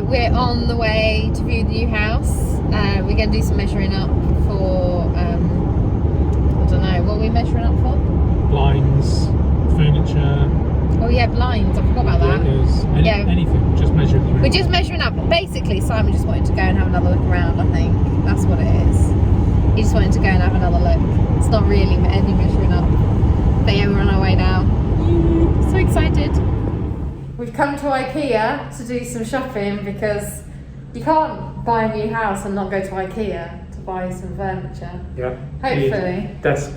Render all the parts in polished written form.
we're on the way to view the new house. We're going to do some measuring up for, I don't know, what are we measuring up for? Blinds, furniture. Oh yeah, blinds, I forgot about that. Anything, just measuring the room. We're just measuring up. Basically, Simon just wanted to go and have another look around, I think. That's what it is. He just wanted to go and have another look. It's not really any measuring up. But yeah, we're on our way now. So excited. We've come to IKEA to do some shopping because you can't buy a new house and not go to IKEA to buy some furniture. Yeah. Hopefully. Desk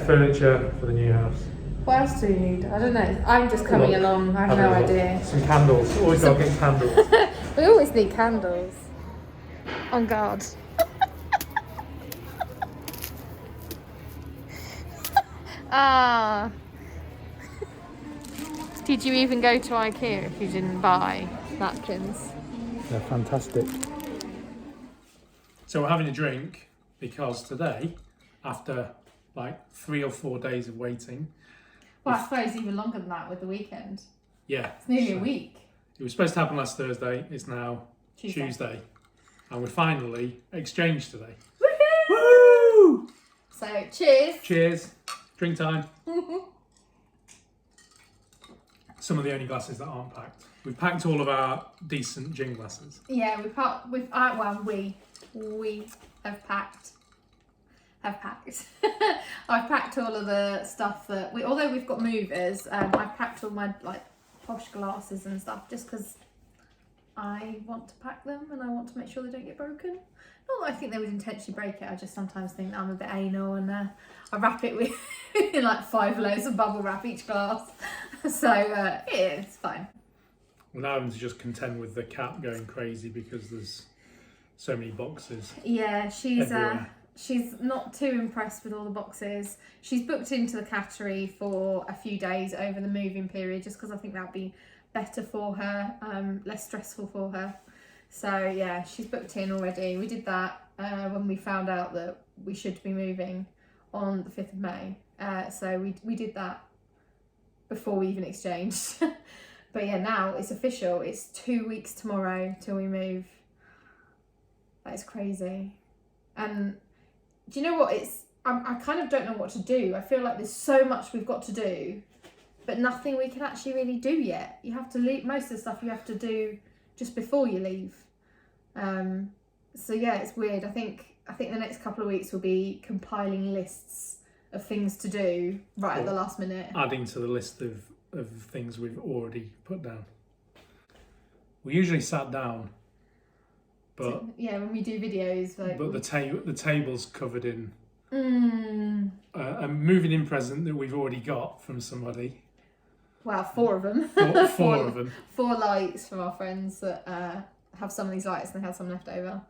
furniture for the new house. What else do we need? I don't know. I'm just coming along. I have no idea. Some candles. Always gotta get candles. We always need candles. On guard. Ah. Did you even go to IKEA if you didn't buy napkins? They're fantastic. So we're having a drink because today, after like 3 or 4 days of waiting. Well, I suppose even longer than that with the weekend. Yeah. It's nearly a week. It was supposed to happen last Thursday. It's now Tuesday. And we're finally exchanged today. Woohoo! Woo! So, cheers. Cheers. Drink time. Some of the only glasses that aren't packed. We've packed all of our decent gin glasses. Yeah, we have packed. I've packed all of the stuff that although we've got movers, I've packed all my like posh glasses and stuff just because I want to pack them and I want to make sure they don't get broken. Not that I think they would intentionally break it. I just sometimes think I'm a bit anal and I wrap it with like 5 layers of bubble wrap each glass. So yeah, it's fine. Well, now I'm just content with the cat going crazy because there's so many boxes. Yeah, she's everywhere. not too impressed with all the boxes. She's booked into the cattery for a few days over the moving period just because I think that'd be better for her, less stressful for her. So yeah, she's booked in already. We did that when we found out that we should be moving on the 5th of May. So we did that before we even exchanged. But yeah, now it's official. It's 2 weeks tomorrow till we move. That is crazy. And do you know what? I kind of don't know what to do. I feel like there's so much we've got to do, but nothing we can actually really do yet. You have to leave most of the stuff you have to do just before you leave. So yeah, it's weird. I think the next couple of weeks will be compiling lists of things to do right at the last minute. Adding to the list of things we've already put down. We usually sat down. But yeah, when we do videos, like, but the table's covered in a moving in present that we've already got from somebody. Well, 4 of them. Four of them. 4 lights from our friends that have some of these lights and they have some left over,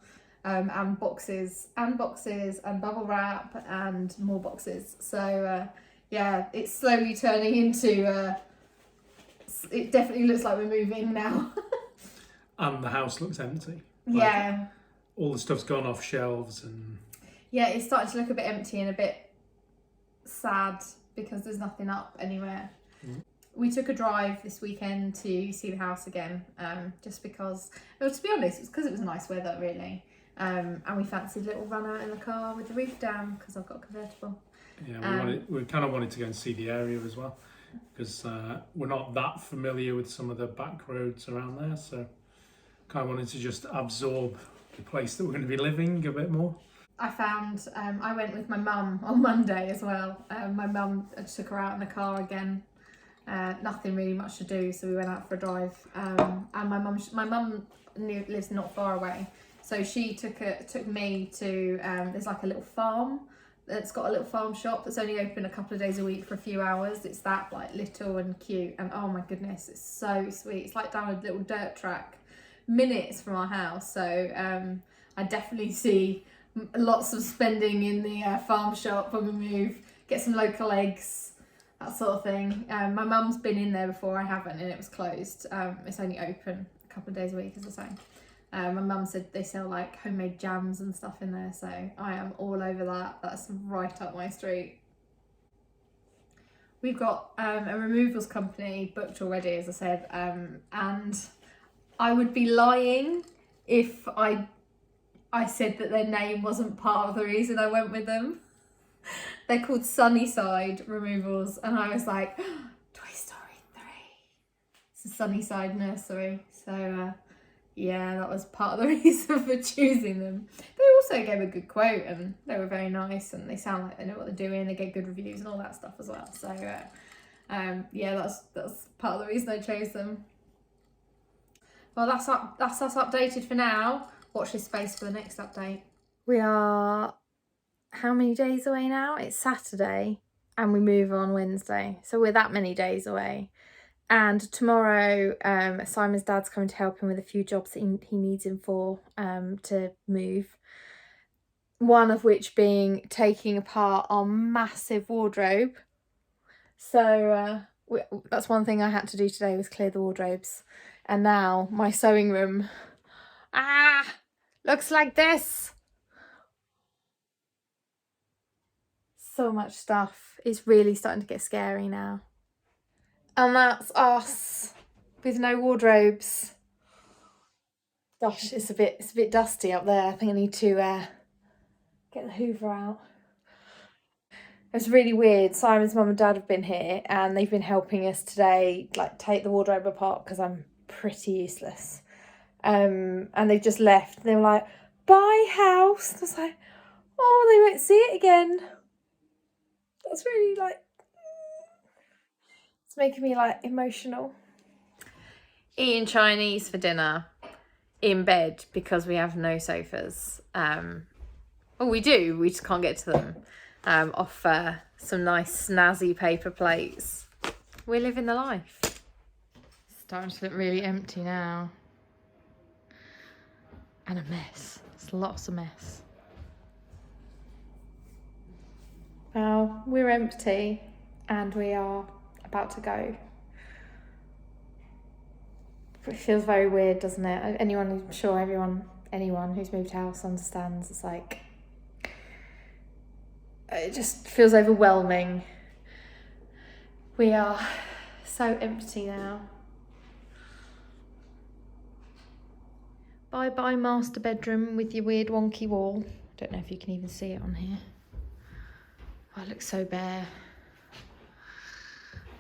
and boxes and bubble wrap and more boxes. So yeah, it's slowly turning into. It definitely looks like we're moving now. And the house looks empty. Yeah. All the stuff's gone off shelves and... Yeah, it's starting to look a bit empty and a bit sad because there's nothing up anywhere. We took a drive this weekend to see the house again, just because... Well, to be honest, it's because it was nice weather, really. And we fancied a little run out in the car with the roof down because I've got a convertible. Yeah, we kind of wanted to go and see the area as well because we're not that familiar with some of the back roads around there, so... I wanted to just absorb the place that we're going to be living a bit more. I went with my mum on Monday as well. My mum took her out in the car again. Nothing really much to do, so we went out for a drive. And my mum lives not far away, so she took me to. There's like a little farm that's got a little farm shop that's only open a couple of days a week for a few hours. It's that like little and cute, and oh my goodness, it's so sweet. It's like down a little dirt track. Minutes from our house, so I definitely see lots of spending in the farm shop when we move, get some local eggs, that sort of thing. My mum's been in there before, I haven't, and it was closed. It's only open a couple of days a week, as I say. My mum said they sell like homemade jams and stuff in there, so I am all over that. That's right up my street. We've got a removals company booked already, as I said, and I would be lying if I said that their name wasn't part of the reason I went with them. They're called Sunnyside Removals, and I was like, Toy Story 3. It's a Sunnyside nursery. So, yeah, that was part of the reason for choosing them. They also gave a good quote, and they were very nice, and they sound like they know what they're doing. They get good reviews and all that stuff as well. So, yeah, that's part of the reason I chose them. Well, that's us updated for now. Watch this space for the next update. We are how many days away now? It's Saturday and we move on Wednesday. So we're that many days away. And tomorrow, Simon's dad's coming to help him with a few jobs that he needs him for to move. One of which being taking apart our massive wardrobe. So that's one thing I had to do today, was clear the wardrobes. And now my sewing room, looks like this. So much stuff. It's really starting to get scary now. And that's us with no wardrobes. Gosh, it's a bit dusty up there. I think I need to get the Hoover out. It's really weird. Simon's mum and dad have been here and they've been helping us today, like take the wardrobe apart because I'm pretty useless. And they've just left. They were like, bye house. I was like, oh, they won't see it again. That's really like, it's making me like emotional. Eating Chinese for dinner in bed because we have no sofas. Well, we do, we just can't get to them. Off some nice snazzy paper plates. We're living the life. It's starting to look really empty now. And a mess. It's lots of mess. Well, we're empty and we are about to go. It feels very weird, doesn't it? I'm sure anyone who's moved house understands. It's like, it just feels overwhelming. We are so empty now. Bye bye master bedroom with your weird wonky wall. Don't know if you can even see it on here. Oh, it looks so bare.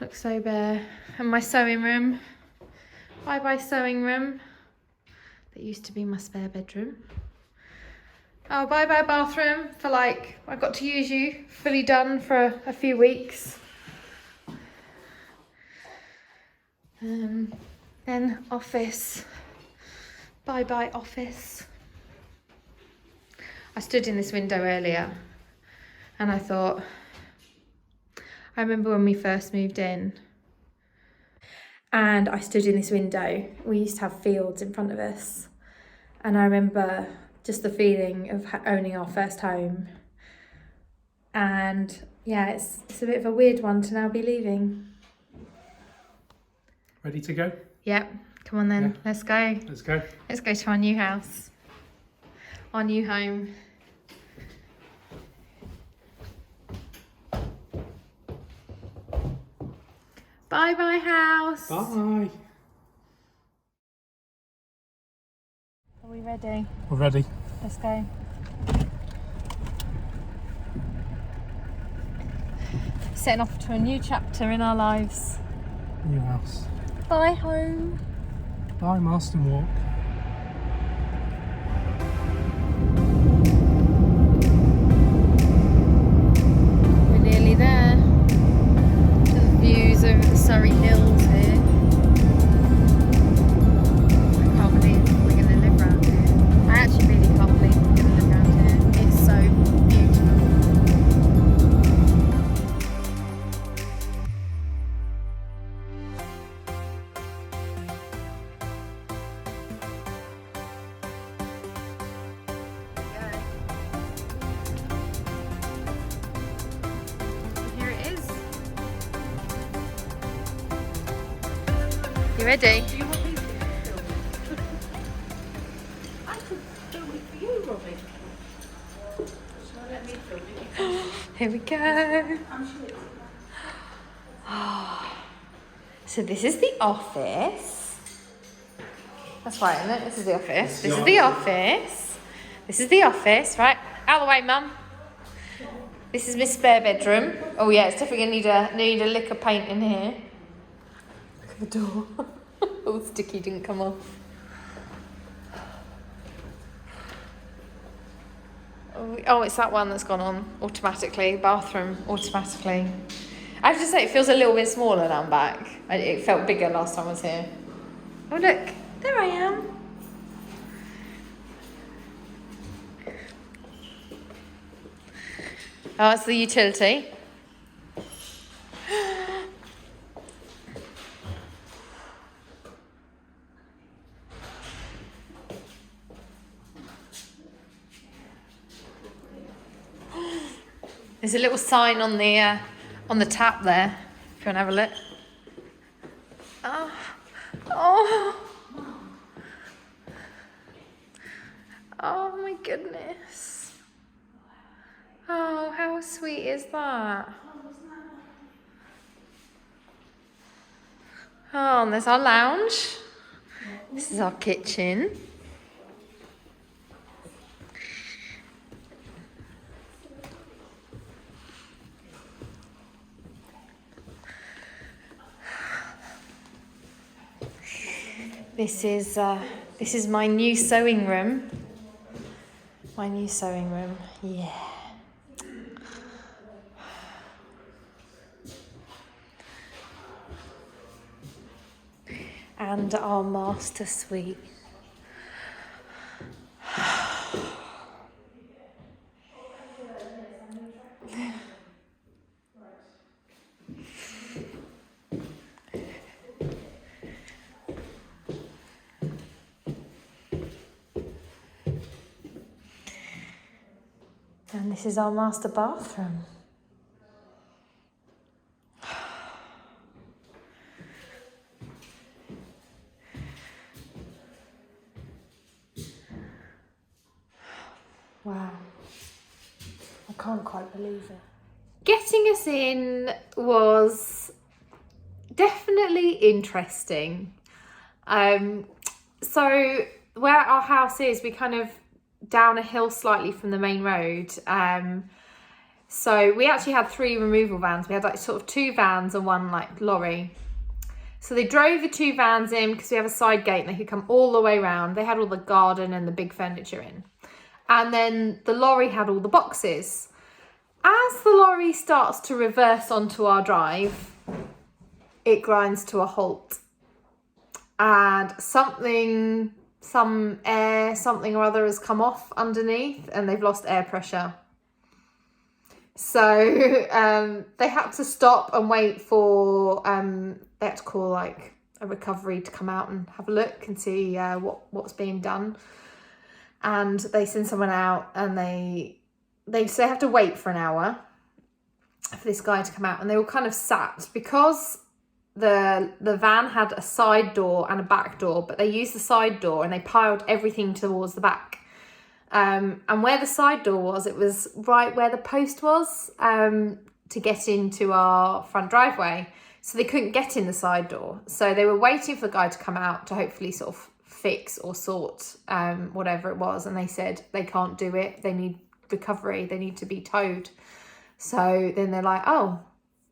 Looks so bare. And my sewing room. Bye bye sewing room. That used to be my spare bedroom. Oh, bye bye bathroom for like, I got to use you fully done for a few weeks. Then office. Bye bye office. I stood in this window earlier and I thought, I remember when we first moved in and I stood in this window. We used to have fields in front of us and I remember just the feeling of owning our first home. And yeah, it's a bit of a weird one to now be leaving. Ready to go? Yep, come on then, Yeah. Let's go. Let's go. Let's go to our new house, our new home. Bye bye house. Bye. Are we ready? We're ready. Let's go. Setting off to a new chapter in our lives. New house. Bye home. Bye Marston Walk. We're nearly there. The views over the Surrey Hills here. I can't believe we're going to live around here. I actually really can't believe we're going to live around here. It's so beautiful. Here it is. You ready? Do you want me to film it? I could film it for you, Robyn. Shall I let me film it? Here we go. I'm sure it's... So this is the office. That's right, isn't it? This is the office. This is the office. This is the office, right? Out of the way, Mum. This is my spare bedroom. Oh yeah, it's definitely gonna need a lick of paint in here. Look at the door. All sticky, didn't come off. Oh, it's that one that's gone on automatically. Bathroom automatically. I have to say, it feels a little bit smaller now I'm back. It felt bigger last time I was here. Oh look, there I am. Oh, it's the utility. There's a little sign on the tap there, if you want to have a look. Oh, oh my goodness. Oh, how sweet is that? Oh, and there's our lounge. This is our kitchen. This is my new sewing room. My new sewing room, yeah. And our master suite. And this is our master bathroom. Wow. I can't quite believe it. Getting us in was definitely interesting. So where our house is, we kind of down a hill slightly from the main road. So we actually had 3 removal vans. We had like sort of 2 vans and 1 like lorry. So they drove the 2 vans in because we have a side gate and they could come all the way around. They had all the garden and the big furniture in. And then the lorry had all the boxes. As the lorry starts to reverse onto our drive, it grinds to a halt. And some air, something or other has come off underneath and they've lost air pressure. So they had to stop and wait for, they had to call like a recovery to come out and have a look and see what's being done. And they send someone out and they have to wait for an hour for this guy to come out. And they were kind of sat because the van had a side door and a back door, but they used the side door and they piled everything towards the back. And where the side door was, it was right where the post was to get into our front driveway. So they couldn't get in the side door. So they were waiting for the guy to come out to hopefully sort of fix or sort whatever it was. And they said they can't do it. They need recovery. They need to be towed. So then they're like, oh,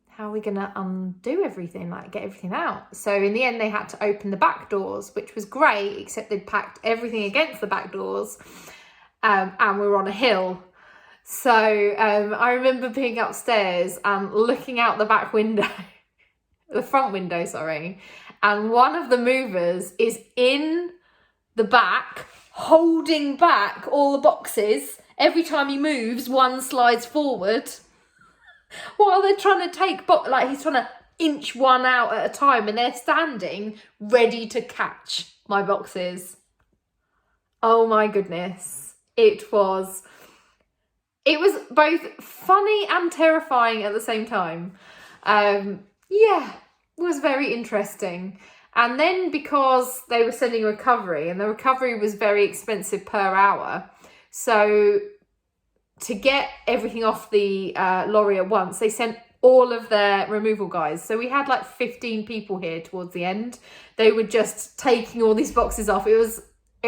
how are we going to undo everything, like get everything out? So in the end, they had to open the back doors, which was great, except they'd packed everything against the back doors and we were on a hill. So I remember being upstairs and looking out the back window, the front window, sorry, and one of the movers is in the back, holding back all the boxes. Every time he moves, one slides forward. While they're trying to take, like he's trying to inch one out at a time and they're standing ready to catch my boxes. Oh my goodness. It was both funny and terrifying at the same time. Yeah, it was very interesting. And then because they were sending recovery and the recovery was very expensive per hour. So to get everything off the lorry at once, they sent all of their removal guys. So we had like 15 people here towards the end. They were just taking all these boxes off. It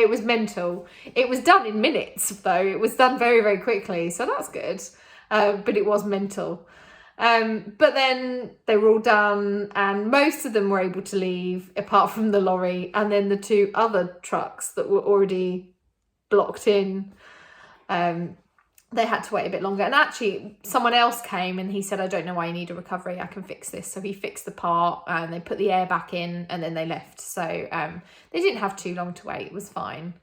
was mental. It was done in minutes though. It was done very, very quickly. So that's good. But it was mental. But then they were all done and most of them were able to leave apart from the lorry and then the 2 other trucks that were already blocked in. They had to wait a bit longer. And actually someone else came and he said, I don't know why you need a recovery. I can fix this. So he fixed the part and they put the air back in and then they left. So they didn't have too long to wait. It was fine.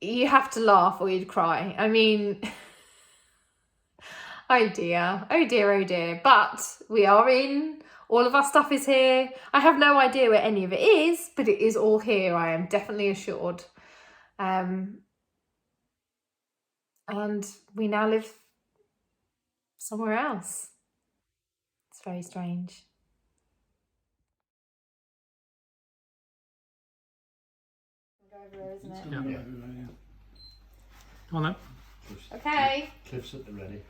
You have to laugh or you'd cry. I mean, oh dear. But we are in. All of our stuff is here. I have no idea where any of it is, but it is all here. I am definitely assured. And we now live somewhere else. It's very strange. Isn't it? Yeah. Come on then. Okay. Cliff's at the ready.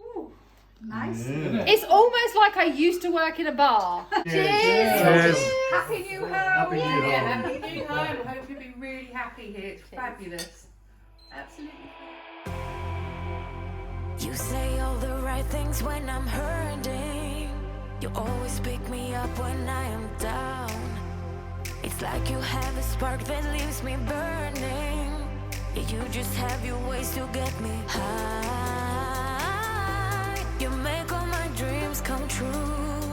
Ooh, nice. Yeah. It's almost like I used to work in a bar. Cheers. Happy New Home. Happy New Home. Happy New Home. Hope you'll be really happy here. It's fabulous. Absolutely. You say all the right things when I'm hurting. You always pick me up when I am down. It's like you have a spark that leaves me burning. Yeah, you just have your ways to get me high. You make all my dreams come true.